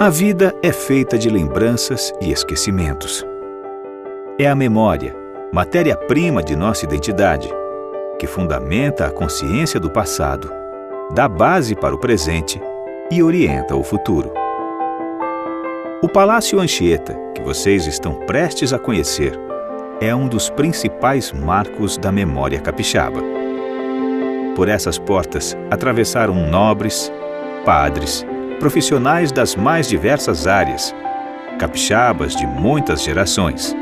A vida é feita de lembranças e esquecimentos. É a memória, matéria-prima de nossa identidade, que fundamenta a consciência do passado, dá base para o presente e orienta o futuro. O Palácio Anchieta, que vocês estão prestes a conhecer, é um dos principais marcos da memória capixaba. Por essas portas atravessaram nobres, padres, profissionais das mais diversas áreas, capixabas de muitas gerações.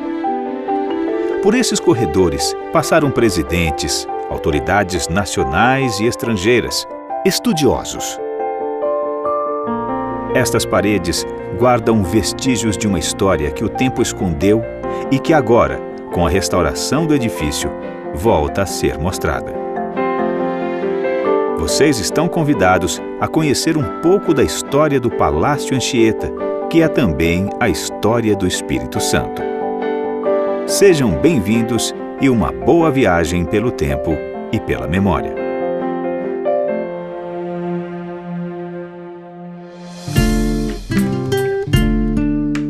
Por esses corredores passaram presidentes, autoridades nacionais e estrangeiras, estudiosos. Estas paredes guardam vestígios de uma história que o tempo escondeu e que agora, com a restauração do edifício, volta a ser mostrada. Vocês estão convidados a conhecer um pouco da história do Palácio Anchieta, que é também a história do Espírito Santo. Sejam bem-vindos e uma boa viagem pelo tempo e pela memória.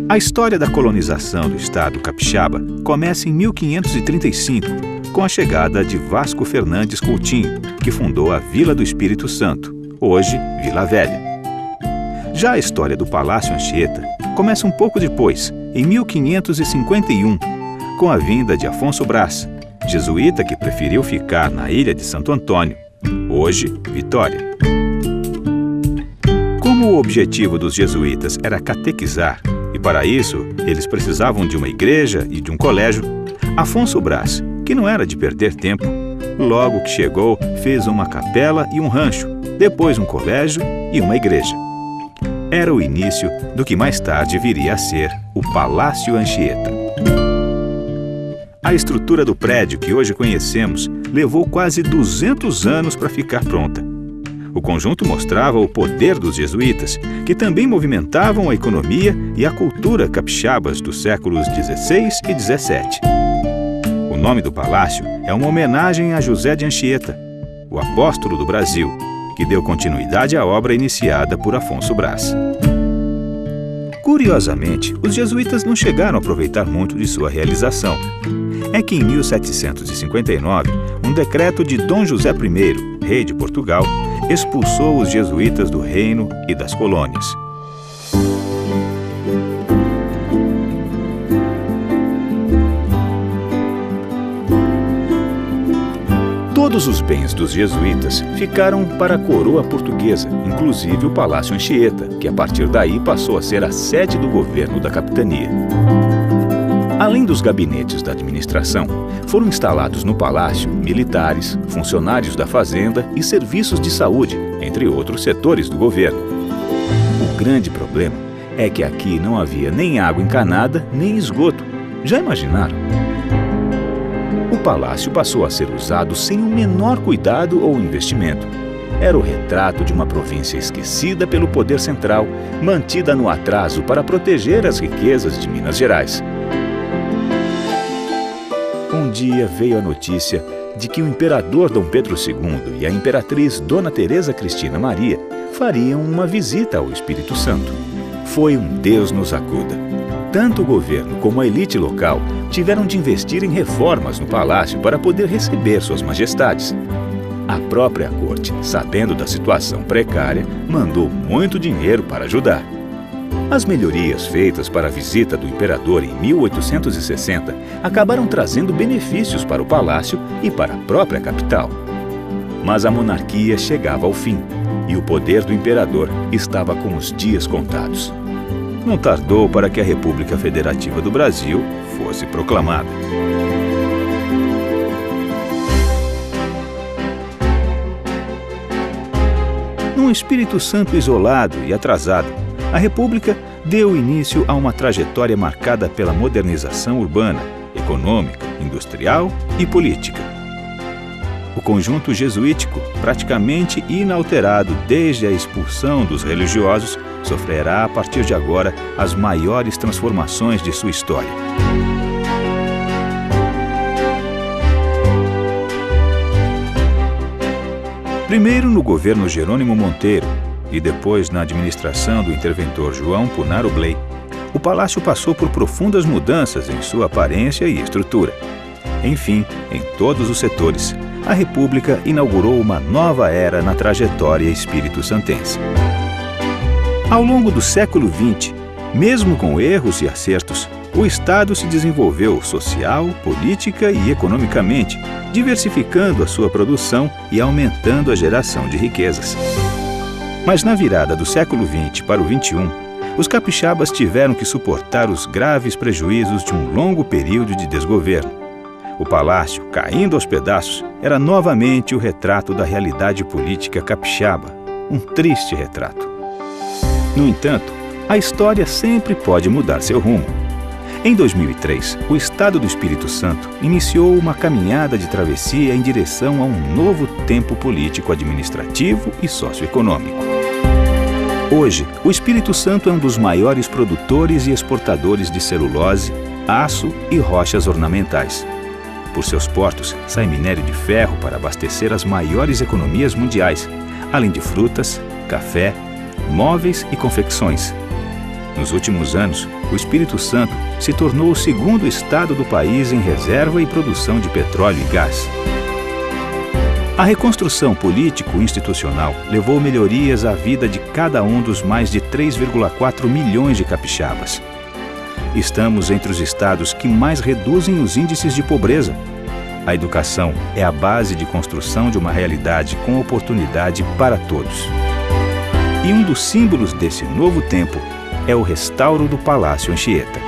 A história da colonização do estado capixaba começa em 1535, com a chegada de Vasco Fernandes Coutinho, que fundou a Vila do Espírito Santo, hoje Vila Velha. Já a história do Palácio Anchieta começa um pouco depois, em 1551, com a vinda de Afonso Brás, jesuíta que preferiu ficar na ilha de Santo Antônio, hoje Vitória. Como o objetivo dos jesuítas era catequizar, e para isso eles precisavam de uma igreja e de um colégio, Afonso Brás, que não era de perder tempo, logo que chegou fez uma capela e um rancho, depois um colégio e uma igreja. Era o início do que mais tarde viria a ser o Palácio Anchieta. A estrutura do prédio que hoje conhecemos levou quase 200 anos para ficar pronta. O conjunto mostrava o poder dos jesuítas, que também movimentavam a economia e a cultura capixabas dos séculos XVI e XVII. O nome do palácio é uma homenagem a José de Anchieta, o apóstolo do Brasil, que deu continuidade à obra iniciada por Afonso Brás. Curiosamente, os jesuítas não chegaram a aproveitar muito de sua realização. É que em 1759, um decreto de Dom José I, rei de Portugal, expulsou os jesuítas do reino e das colônias. Todos os bens dos jesuítas ficaram para a coroa portuguesa, inclusive o Palácio Anchieta, que a partir daí passou a ser a sede do governo da capitania. Além dos gabinetes da administração, foram instalados no palácio militares, funcionários da fazenda e serviços de saúde, entre outros setores do governo. O grande problema é que aqui não havia nem água encanada, nem esgoto. Já imaginaram? O palácio passou a ser usado sem o menor cuidado ou investimento. Era o retrato de uma província esquecida pelo poder central, mantida no atraso para proteger as riquezas de Minas Gerais. Um dia veio a notícia de que o imperador Dom Pedro II e a imperatriz Dona Teresa Cristina Maria fariam uma visita ao Espírito Santo. Foi um Deus nos acuda. Tanto o governo como a elite local tiveram de investir em reformas no palácio para poder receber suas majestades. A própria corte, sabendo da situação precária, mandou muito dinheiro para ajudar. As melhorias feitas para a visita do imperador em 1860 acabaram trazendo benefícios para o palácio e para a própria capital. Mas a monarquia chegava ao fim e o poder do imperador estava com os dias contados. Não tardou para que a República Federativa do Brasil fosse proclamada. Num Espírito Santo isolado e atrasado, a República deu início a uma trajetória marcada pela modernização urbana, econômica, industrial e política. O conjunto jesuítico, praticamente inalterado desde a expulsão dos religiosos, sofrerá a partir de agora as maiores transformações de sua história. Primeiro no governo Jerônimo Monteiro, e depois na administração do interventor João Punaro Bley, o palácio passou por profundas mudanças em sua aparência e estrutura. Enfim, em todos os setores, a República inaugurou uma nova era na trajetória espírito-santense. Ao longo do século XX, mesmo com erros e acertos, o Estado se desenvolveu social, política e economicamente, diversificando a sua produção e aumentando a geração de riquezas. Mas na virada do século XX para o XXI, os capixabas tiveram que suportar os graves prejuízos de um longo período de desgoverno. O palácio, caindo aos pedaços, era novamente o retrato da realidade política capixaba, um triste retrato. No entanto, a história sempre pode mudar seu rumo. Em 2003, o Estado do Espírito Santo iniciou uma caminhada de travessia em direção a um novo tempo político-administrativo e socioeconômico. Hoje, o Espírito Santo é um dos maiores produtores e exportadores de celulose, aço e rochas ornamentais. Por seus portos, sai minério de ferro para abastecer as maiores economias mundiais, além de frutas, café, móveis e confecções. Nos últimos anos, o Espírito Santo se tornou o segundo estado do país em reserva e produção de petróleo e gás. A reconstrução político-institucional levou melhorias à vida de cada um dos mais de 3,4 milhões de capixabas. Estamos entre os estados que mais reduzem os índices de pobreza. A educação é a base de construção de uma realidade com oportunidade para todos. E um dos símbolos desse novo tempo é o restauro do Palácio Anchieta.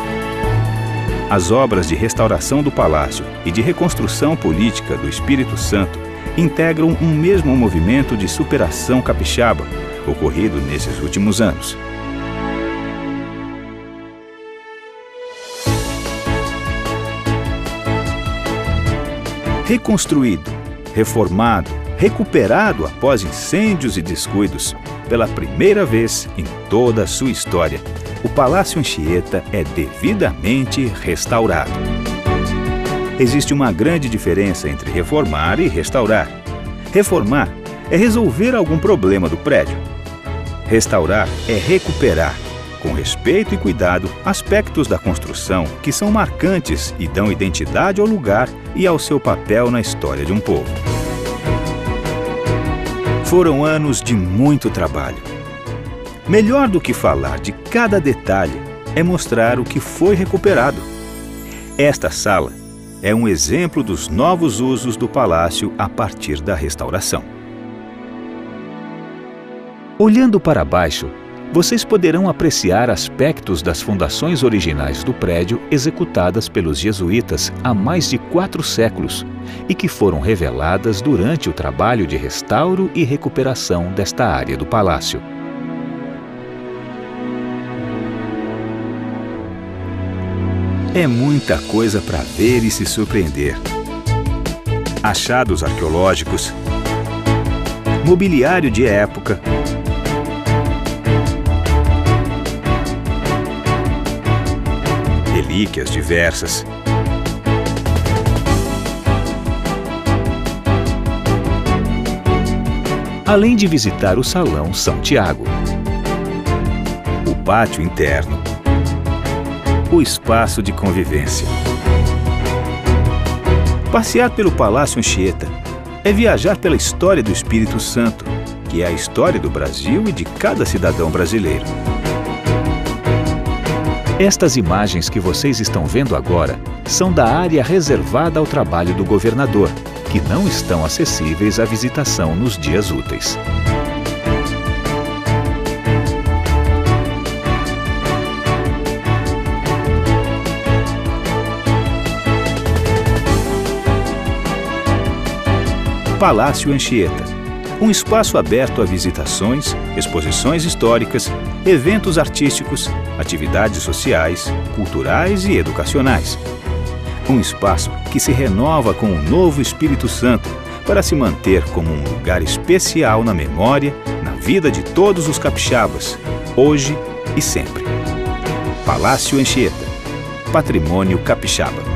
As obras de restauração do palácio e de reconstrução política do Espírito Santo integram um mesmo movimento de superação capixaba, ocorrido nesses últimos anos. Reconstruído, reformado, recuperado após incêndios e descuidos, pela primeira vez em toda a sua história, o Palácio Anchieta é devidamente restaurado. Existe uma grande diferença entre reformar e restaurar. Reformar é resolver algum problema do prédio. Restaurar é recuperar, com respeito e cuidado, aspectos da construção que são marcantes e dão identidade ao lugar e ao seu papel na história de um povo. Foram anos de muito trabalho. Melhor do que falar de cada detalhe é mostrar o que foi recuperado. Esta sala é um exemplo dos novos usos do palácio a partir da restauração. Olhando para baixo, vocês poderão apreciar aspectos das fundações originais do prédio executadas pelos jesuítas há mais de 4 séculos e que foram reveladas durante o trabalho de restauro e recuperação desta área do palácio. É muita coisa para ver e se surpreender. Achados arqueológicos, mobiliário de época, relíquias diversas, além de visitar o Salão São Tiago, o pátio interno, o espaço de convivência. Passear pelo Palácio Anchieta é viajar pela história do Espírito Santo, que é a história do Brasil e de cada cidadão brasileiro. Estas imagens que vocês estão vendo agora são da área reservada ao trabalho do governador, que não estão acessíveis à visitação nos dias úteis. Palácio Anchieta, um espaço aberto a visitações, exposições históricas, eventos artísticos, atividades sociais, culturais e educacionais. Um espaço que se renova com o novo Espírito Santo para se manter como um lugar especial na memória, na vida de todos os capixabas, hoje e sempre. Palácio Anchieta, patrimônio capixaba.